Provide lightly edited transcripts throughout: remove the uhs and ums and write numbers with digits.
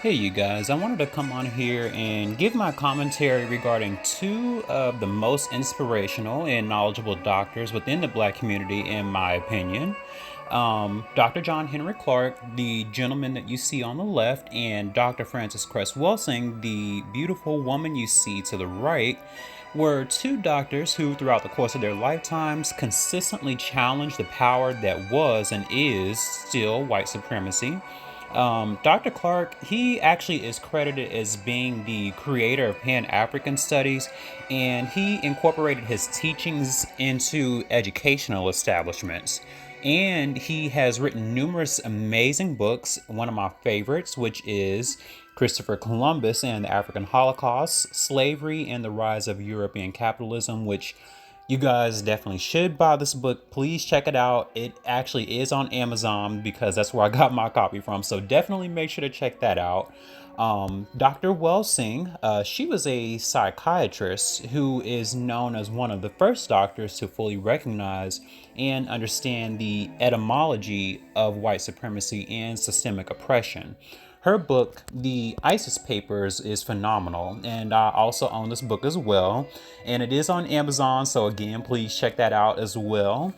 Hey, you guys, I wanted to come on here and give my commentary regarding two of the most inspirational and knowledgeable doctors within the Black community, in my opinion. Dr. John Henry Clarke, the gentleman that you see on the left, and Dr. Frances Cress Welsing, the beautiful woman you see to the right, were two doctors who, throughout the course of their lifetimes, consistently challenged the power that was and is still white supremacy. Dr. Clarke, he actually is credited as being the creator of Pan African studies, and he incorporated his teachings into educational establishments. And he has written numerous amazing books, one of my favorites, which is Christopher Columbus and the African Holocaust, Slavery and the Rise of European Capitalism, which you guys definitely should buy this book. Please check it out. It actually is on Amazon because that's where I got my copy from. So definitely make sure to check that out. Dr. Welsing, she was a psychiatrist who is known as one of the first doctors to fully recognize and understand the etymology of white supremacy and systemic oppression. Her book, The ISIS Papers, is phenomenal, and I also own this book as well, and it is on Amazon, so again, please check that out as well.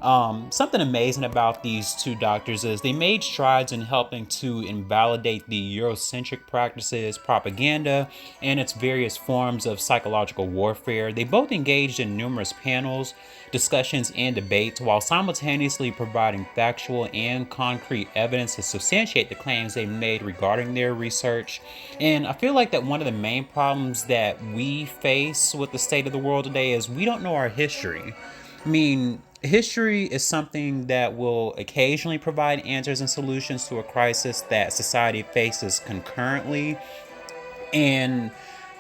Something amazing about these two doctors is they made strides in helping to invalidate the Eurocentric practices, propaganda, and its various forms of psychological warfare. They both engaged in numerous panels, discussions, and debates while simultaneously providing factual and concrete evidence to substantiate the claims they made regarding their research. And I feel like that one of the main problems that we face with the state of the world today is we don't know our history. I mean, history is something that will occasionally provide answers and solutions to a crisis that society faces concurrently. And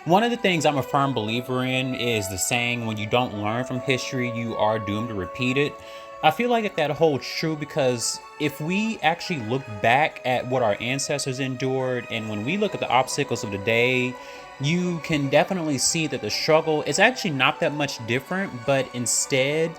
one of the things I'm a firm believer in is the saying, when you don't learn from history, you are doomed to repeat it. I feel like that holds true because if we actually look back at what our ancestors endured, and when we look at the obstacles of the day, you can definitely see that the struggle is actually not that much different, but instead,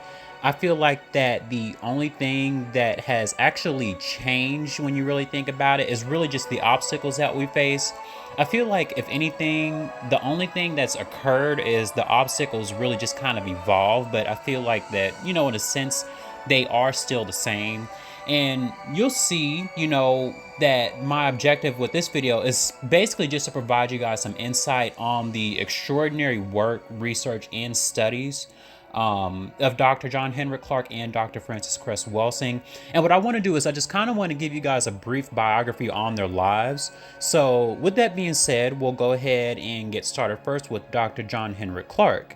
I feel like that the only thing that has actually changed when you really think about it is really just the obstacles that we face. I feel like, if anything, the only thing that's occurred is the obstacles really just kind of evolved, but I feel like that, in a sense, they are still the same. And you'll see, that my objective with this video is basically just to provide you guys some insight on the extraordinary work, research, and studies of Dr. John Henry Clarke and Dr. Frances Cress Welsing. And what I want to do is I just kind of want to give you guys a brief biography on their lives. So with that being said, we'll go ahead and get started first with Dr. John Henry Clarke.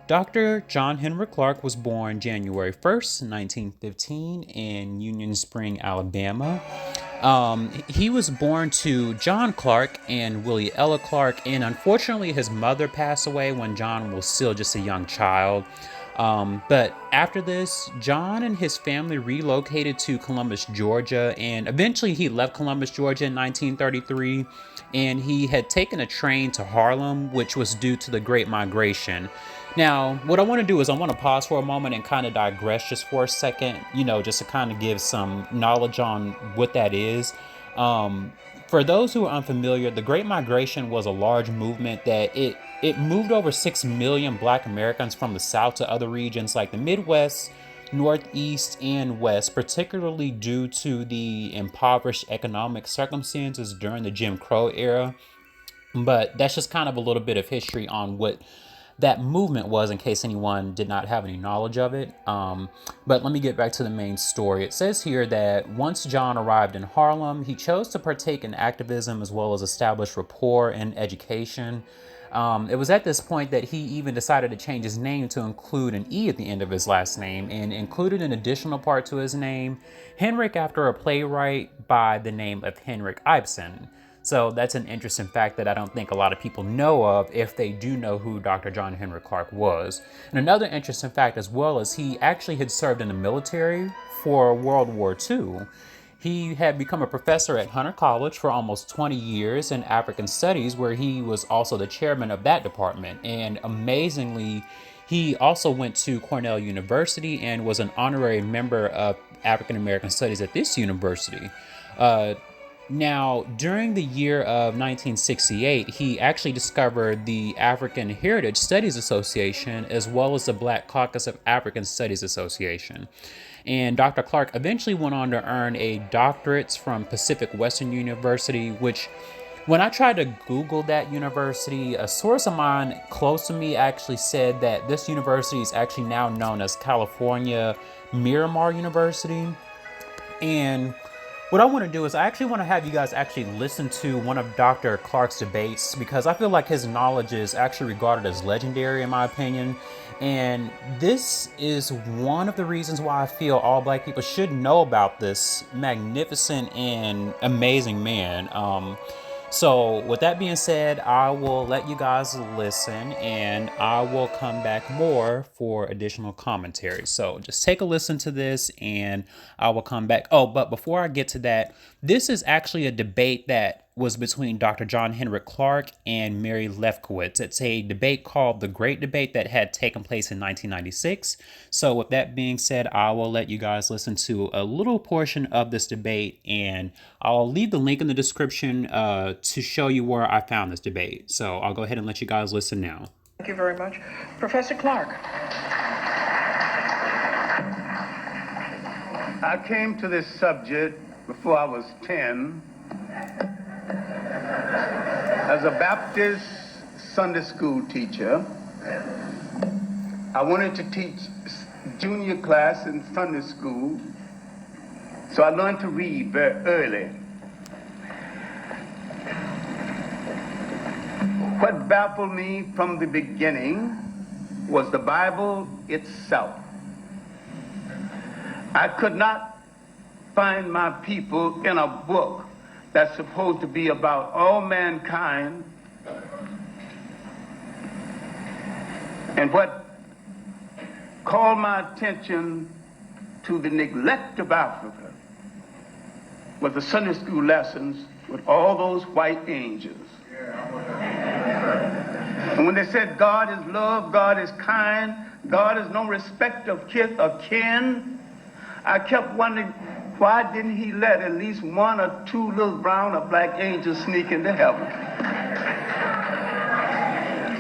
Dr. John Henry Clarke was born January 1st, 1915 in Union Spring, Alabama. He was born to John Clarke and Willie Ella Clarke, and unfortunately his mother passed away when John was still just a young child. But after this, John and his family relocated to Columbus, Georgia, and eventually he left Columbus, Georgia in 1933, and he had taken a train to Harlem, which was due to the Great Migration. Now, what I want to do is I want to pause for a moment and kind of digress just for a second, just to kind of give some knowledge on what that is. For those who are unfamiliar, the Great Migration was a large movement that it moved over 6 million Black Americans from the South to other regions like the Midwest, Northeast, and West, particularly due to the impoverished economic circumstances during the Jim Crow era. But that's just kind of a little bit of history on what that movement was, in case anyone did not have any knowledge of it. But let me get back to the main story. It says here that once John arrived in Harlem, he chose to partake in activism as well as establish rapport and education. It was at this point that he even decided to change his name to include an E at the end of his last name, and included an additional part to his name, Henrik, after a playwright by the name of Henrik Ibsen. So that's an interesting fact that I don't think a lot of people know of, if they do know who Dr. John Henry Clarke was. And another interesting fact as well is he actually had served in the military for World War II. He had become a professor at Hunter College for almost 20 years in African Studies, where he was also the chairman of that department. And amazingly, he also went to Cornell University and was an honorary member of African American Studies at this university. Now, during the year of 1968, he actually discovered the African Heritage Studies Association as well as the Black Caucus of African Studies Association. And Dr. Clarke eventually went on to earn a doctorate from Pacific Western University, which when I tried to Google that university, a source of mine close to me actually said that this university is actually now known as California Miramar University. And what I want to do is I actually want to have you guys actually listen to one of Dr. Clarke's debates because I feel like his knowledge is actually regarded as legendary in my opinion. And this is one of the reasons why I feel all black people should know about this magnificent and amazing man. So, with that being said, I will let you guys listen and I will come back more for additional commentary. So, just take a listen to this and I will come back. Oh, but before I get to that, this is actually a debate that was between Dr. John Henrik Clarke and Mary Lefkowitz. It's a debate called The Great Debate that had taken place in 1996. So, with that being said, I will let you guys listen to a little portion of this debate and I'll leave the link in the description to show you where I found this debate. So I'll go ahead and let you guys listen now. Thank you very much. Professor Clarke. I came to this subject before I was 10 as a Baptist Sunday school teacher. I wanted to teach junior class in Sunday school, so I learned to read very early. What baffled me from the beginning was the Bible itself. I could not find my people in a book that's supposed to be about all mankind. And what called my attention to the neglect of Africa was the Sunday school lessons with all those white angels. And when they said God is love, God is kind, God is no respect of kith or kin, I kept wondering, why didn't he let at least one or two little brown or black angels sneak into heaven?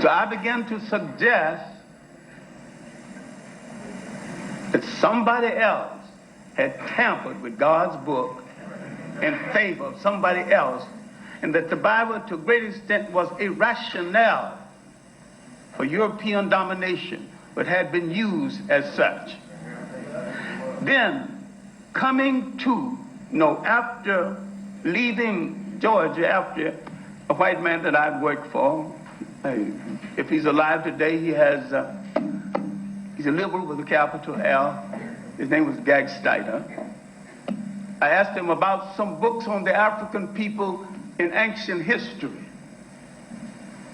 So I began to suggest that somebody else had tampered with God's book in favor of somebody else, and that the Bible to a great extent was a rationale for European domination, but had been used as such. Then, coming to, after leaving Georgia, after a white man that I'd worked for, if he's alive today, he's a liberal with a capital L. His name was Gagsteiner. I asked him about some books on the African people in ancient history.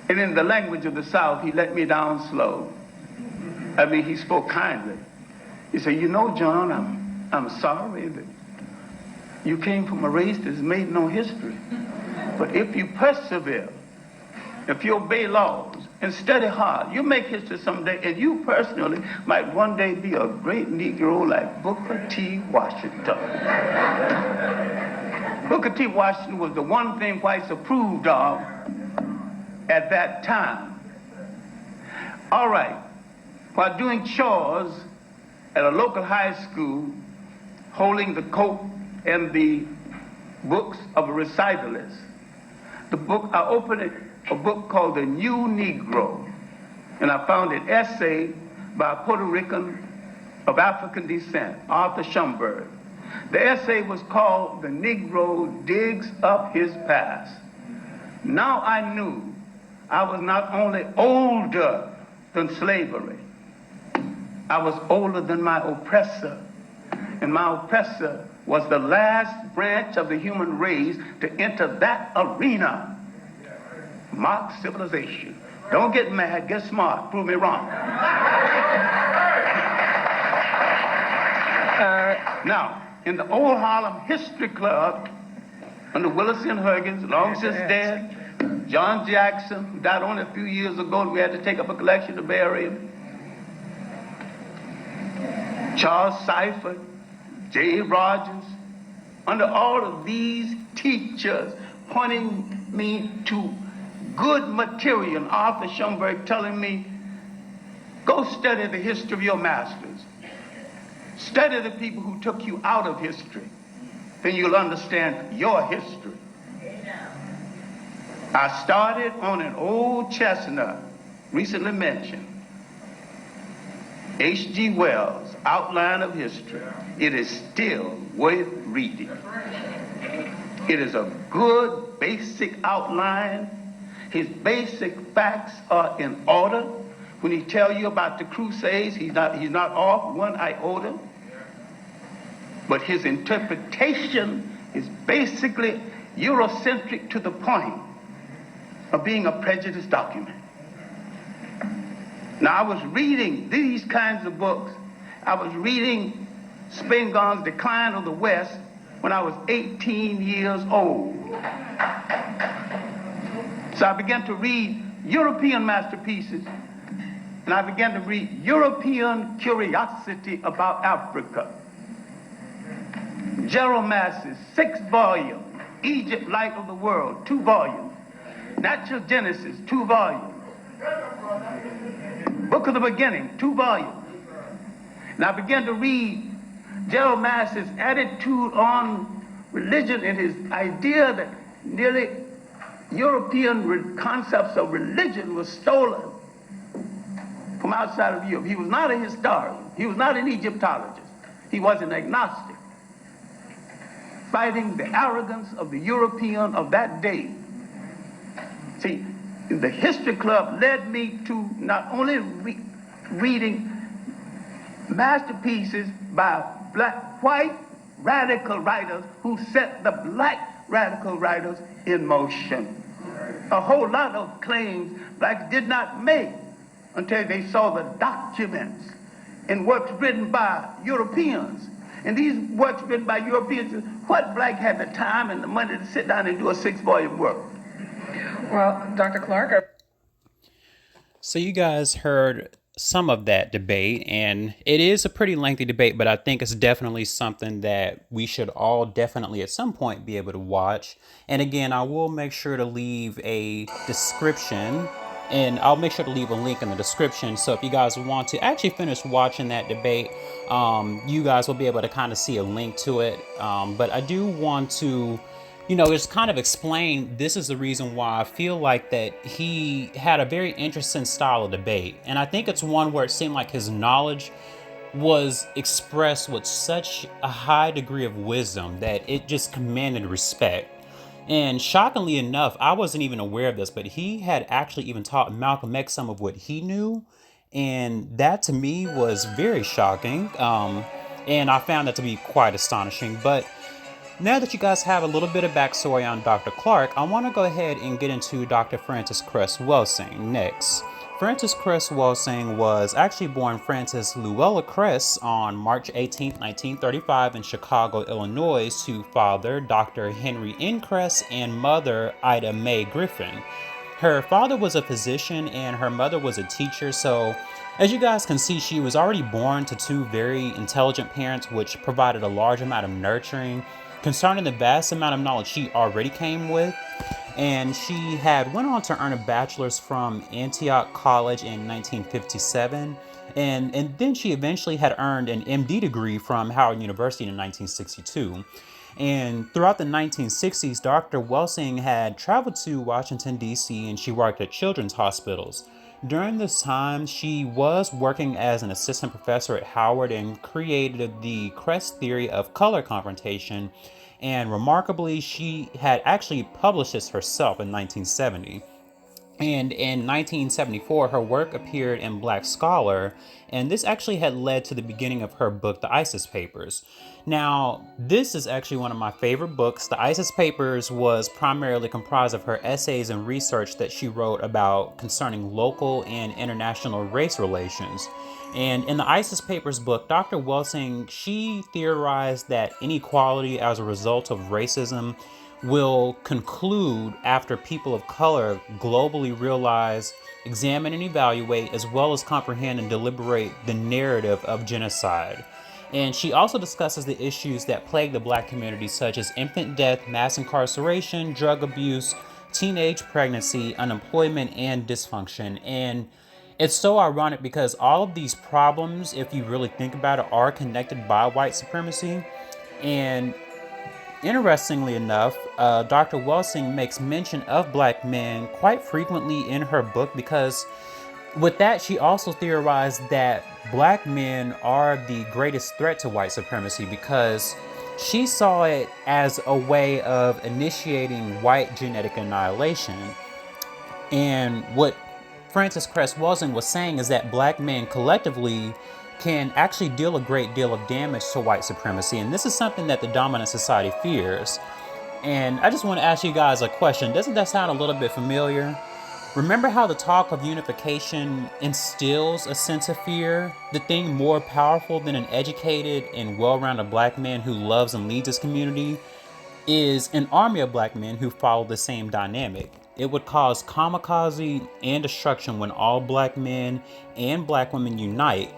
And in the language of the South, he let me down slow. He spoke kindly. He said, John, I'm sorry that you came from a race that's made no history. But if you persevere, if you obey laws and study hard, you make history someday, and you personally might one day be a great Negro like Booker T. Washington. Booker T. Washington was the one thing whites approved of at that time. All right, while doing chores at a local high school, holding the coat and the books of a recitalist, I opened a book called The New Negro, and I found an essay by a Puerto Rican of African descent, Arthur Schomburg. The essay was called The Negro Digs Up His Past. Now I knew I was not only older than slavery, I was older than my oppressor. And my oppressor was the last branch of the human race to enter that arena. Mock civilization. Don't get mad, get smart, prove me wrong. Now, in the old Harlem History Club, under Willis and Huggins, long since dead, John Jackson, who died only a few years ago, and we had to take up a collection to bury him. Charles Seifert, J. Rogers, under all of these teachers pointing me to good material, and Arthur Schoenberg telling me, go study the history of your masters. Study the people who took you out of history. Then you'll understand your history. I started on an old chestnut, recently mentioned, H.G. Wells' Outline of History. It is still worth reading. It is a good basic outline. His basic facts are in order. When he tells you about the Crusades, he's not off one iota. But his interpretation is basically Eurocentric to the point of being a prejudiced document. Now, I was reading these kinds of books. I was reading Spingarn's Decline of the West when I was 18 years old. So I began to read European masterpieces, and I began to read European curiosity about Africa. Gerald Massey's 6th volume, Egypt, Light of the World, 2 volumes. Natural Genesis, 2 volumes. Book of the Beginning, 2 volumes. And I began to read Gerald Massey's attitude on religion and his idea that nearly European concepts of religion were stolen from outside of Europe. He was not a historian. He was not an Egyptologist. He was an agnostic, fighting the arrogance of the European of that day. See, the History Club led me to not only reading masterpieces by white radical writers who set the black radical writers in motion. A whole lot of claims blacks did not make until they saw the documents in works written by Europeans. And these works written by Europeans, what black had the time and the money to sit down and do a 6-volume work? Well, Dr. Clarke. So you guys heard some of that debate, and it is a pretty lengthy debate, but I think it's definitely something that we should all definitely at some point be able to watch. And again, I will make sure to leave a description, and I'll make sure to leave a link in the description. So if you guys want to actually finish watching that debate, you guys will be able to kind of see a link to it. But I do want to, just kind of explain, this is the reason why I feel like that he had a very interesting style of debate. And I think it's one where it seemed like his knowledge was expressed with such a high degree of wisdom that it just commanded respect. And shockingly enough, I wasn't even aware of this, but he had actually even taught Malcolm X some of what he knew. And that to me was very shocking. And I found that to be quite astonishing. But now that you guys have a little bit of backstory on Dr. Clarke, I want to go ahead and get into Dr. Frances Cress Welsing next. Frances Cress Welsing was actually born Frances Luella Cress on March 18, 1935 in Chicago, Illinois, to father Dr. Henry N. Cress and mother Ida Mae Griffin. Her father was a physician and her mother was a teacher, so as you guys can see, she was already born to 2 very intelligent parents, which provided a large amount of nurturing concerning the vast amount of knowledge she already came with. And she had went on to earn a bachelor's from Antioch College in 1957. And then she eventually had earned an MD degree from Howard University in 1962. And throughout the 1960s, Dr. Welsing had traveled to Washington, D.C., and she worked at children's hospitals. During this time, she was working as an assistant professor at Howard and created the Cress theory of color confrontation. And remarkably, she had actually published this herself in 1970. And in 1974, her work appeared in Black Scholar, and this actually had led to the beginning of her book, The ISIS Papers. Now, this is actually one of my favorite books. The ISIS Papers was primarily comprised of her essays and research that she wrote about concerning local and international race relations. And in the ISIS Papers book, Dr. Welsing, she theorized that inequality as a result of racism will conclude after people of color globally realize, examine, and evaluate, as well as comprehend and deliberate the narrative of genocide. And she also discusses the issues that plague the Black community, such as infant death, mass incarceration, drug abuse, teenage pregnancy, unemployment, and dysfunction. And it's so ironic because all of these problems, if you really think about it, are connected by white supremacy. And interestingly enough, Dr. Welsing makes mention of Black men quite frequently in her book because with that, she also theorized that Black men are the greatest threat to white supremacy because she saw it as a way of initiating white genetic annihilation. And what Frances Cress Welsing was saying is that Black men collectively can actually deal a great deal of damage to white supremacy. And this is something that the dominant society fears. And I just want to ask you guys a question. Doesn't that sound a little bit familiar? Remember how the talk of unification instills a sense of fear? The thing more powerful than an educated and well-rounded Black man who loves and leads his community is an army of Black men who follow the same dynamic. It would cause kamikaze and destruction when all Black men and Black women unite.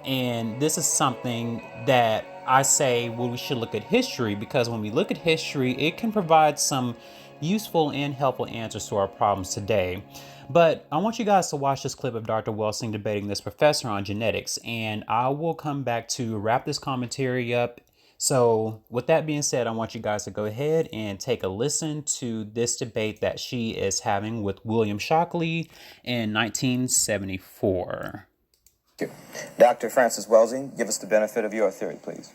And this is something that I say, well, we should look at history, because when we look at history, it can provide some useful and helpful answers to our problems today. But I want you guys to watch this clip of Dr. Welsing debating this professor on genetics, and I will come back to wrap this commentary up. So with that being said, I want you guys to go ahead and take a listen to this debate that she is having with William Shockley in 1974. Dr. Frances Welsing, give us the benefit of your theory, please.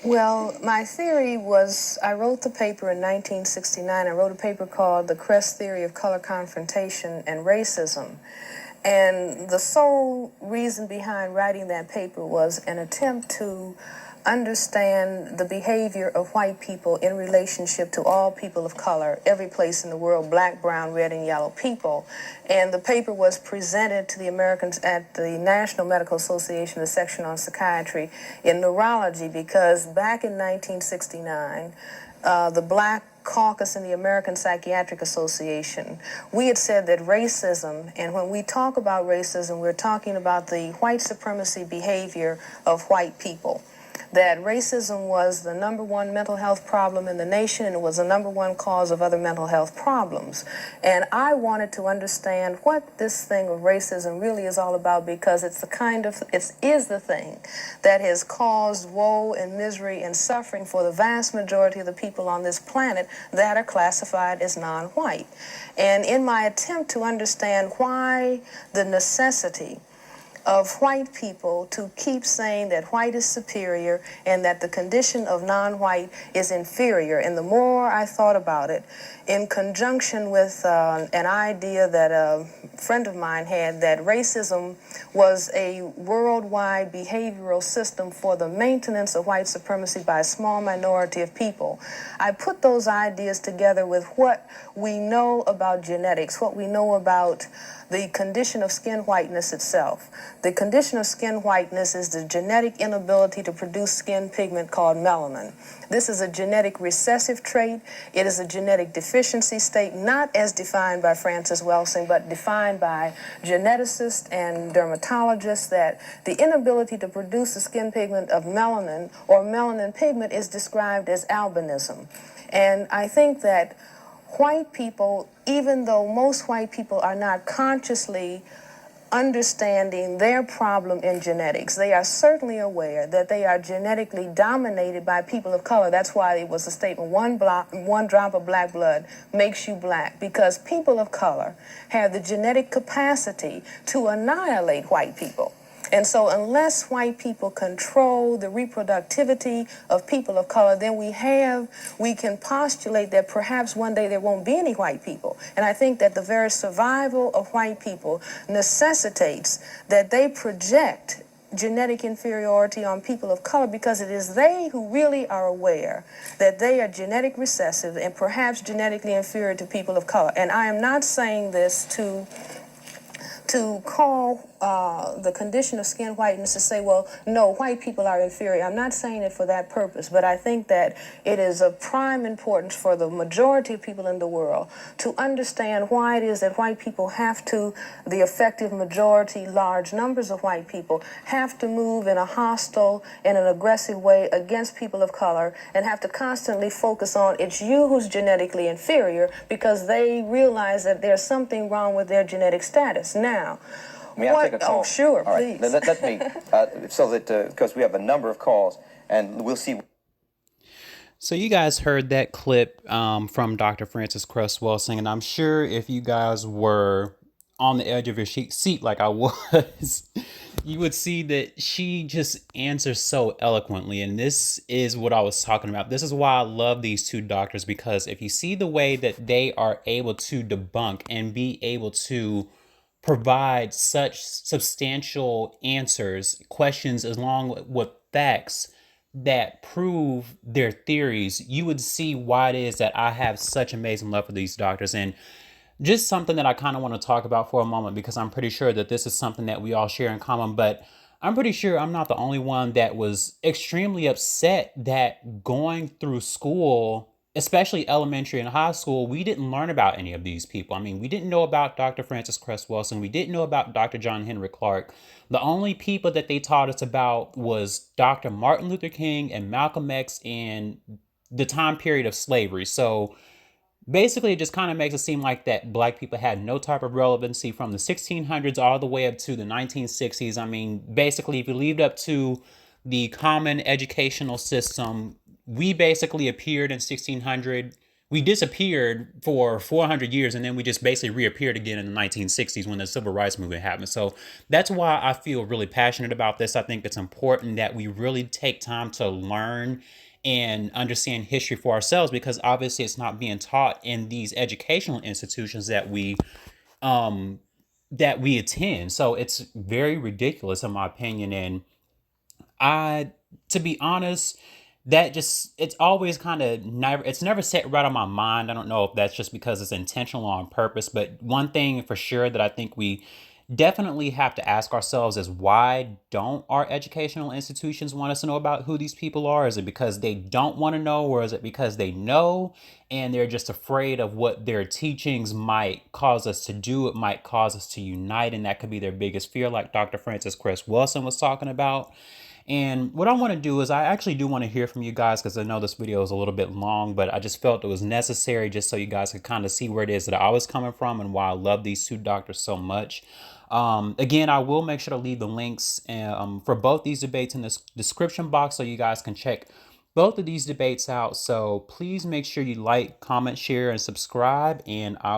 Well, my theory was, I wrote the paper in 1969. I wrote a paper called The Cress Theory of Color Confrontation and Racism. And the sole reason behind writing that paper was an attempt to understand the behavior of white people in relationship to all people of color, every place in the world, black, brown, red, and yellow people. And the paper was presented to the Americans at the National Medical Association, the section on psychiatry in neurology, because back in 1969, the Black Caucus in the American Psychiatric Association, we had said that racism, and when we talk about racism, we're talking about the white supremacy behavior of white people. That racism was the #1 mental health problem in the nation, and it was the #1 cause of other mental health problems. And I wanted to understand what this thing of racism really is all about, because it's the thing that has caused woe and misery and suffering for the vast majority of the people on this planet that are classified as non-white. And in my attempt to understand why the necessity of white people to keep saying that white is superior and that the condition of non-white is inferior. And the more I thought about it, in conjunction with an idea that a friend of mine had, that racism was a worldwide behavioral system for the maintenance of white supremacy by a small minority of people, I put those ideas together with what we know about genetics, what we know about the condition of skin whiteness itself. The condition of skin whiteness is the genetic inability to produce skin pigment called melanin. This is a genetic recessive trait. It is a genetic deficiency state, not as defined by Frances Welsing, but defined by geneticists and dermatologists, that the inability to produce the skin pigment of melanin or melanin pigment is described as albinism. And I think that white people, even though most white people are not consciously understanding their problem in genetics, they are certainly aware that they are genetically dominated by people of color. That's why it was a statement, one drop of black blood makes you black, because people of color have the genetic capacity to annihilate white people. And so unless white people control the reproductivity of people of color, then we can postulate that perhaps one day there won't be any white people. And I think that the very survival of white people necessitates that they project genetic inferiority on people of color, because it is they who really are aware that they are genetic recessive and perhaps genetically inferior to people of color. And I am not saying this to to call the condition of skin whiteness to say, well, no, white people are inferior. I'm not saying it for that purpose, but I think that it is of prime importance for the majority of people in the world to understand why it is that white people have to, the effective majority, large numbers of white people, have to move in a hostile and an aggressive way against people of color and have to constantly focus on it's you who's genetically inferior because they realize that there's something wrong with their genetic status. Now, May I take a call? Oh, sure, All right. please. Let me, so that, because we have a number of calls, and we'll see. So you guys heard that clip from Dr. Frances Cress Welsing, and I'm sure if you guys were on the edge of your seat like I was, you would see that she just answers so eloquently. And this is what I was talking about. This is why I love these two doctors, because if you see the way that they are able to debunk and be able to provide such substantial answers, questions along with facts that prove their theories, you would see why it is that I have such amazing love for these doctors. And just something that I kind of want to talk about for a moment, because I'm pretty sure that this is something that we all share in common, but I'm pretty sure I'm not the only one that was extremely upset that going through school, especially elementary and high school, we didn't learn about any of these people. I mean, we didn't know about Dr. Frances Cress Welsing. We didn't know about Dr. John Henry Clarke. The only people that they taught us about was Dr. Martin Luther King and Malcolm X and the time period of slavery. So basically, it just kind of makes it seem like that black people had no type of relevancy from the 1600s all the way up to the 1960s. I mean, basically, if you leave it up to the common educational system, we basically appeared in 1600. We disappeared for 400 years, and then we just basically reappeared again in the 1960s when the civil rights movement happened. So that's why I feel really passionate about this. I think it's important that we really take time to learn and understand history for ourselves, because obviously it's not being taught in these educational institutions that we attend. So it's very ridiculous in my opinion. And I, to be honest, that just, it's always kind of never, it's never set right on my mind. I don't know if that's just because it's intentional or on purpose, but one thing for sure that I think we definitely have to ask ourselves is, why don't our educational institutions want us to know about who these people are? Is it because they don't want to know, or is it because they know and they're just afraid of what their teachings might cause us to do? It might cause us to unite, and that could be their biggest fear, like Dr. Frances Cress Welsing was talking about. And what I want to do is, I actually do want to hear from you guys, because I know this video is a little bit long, but I just felt it was necessary just so you guys could kind of see where it is that I was coming from and why I love these two doctors so much. Again, I will make sure to leave the links for both these debates in the description box so you guys can check both of these debates out. So please make sure you like, comment, share, and subscribe, and I'll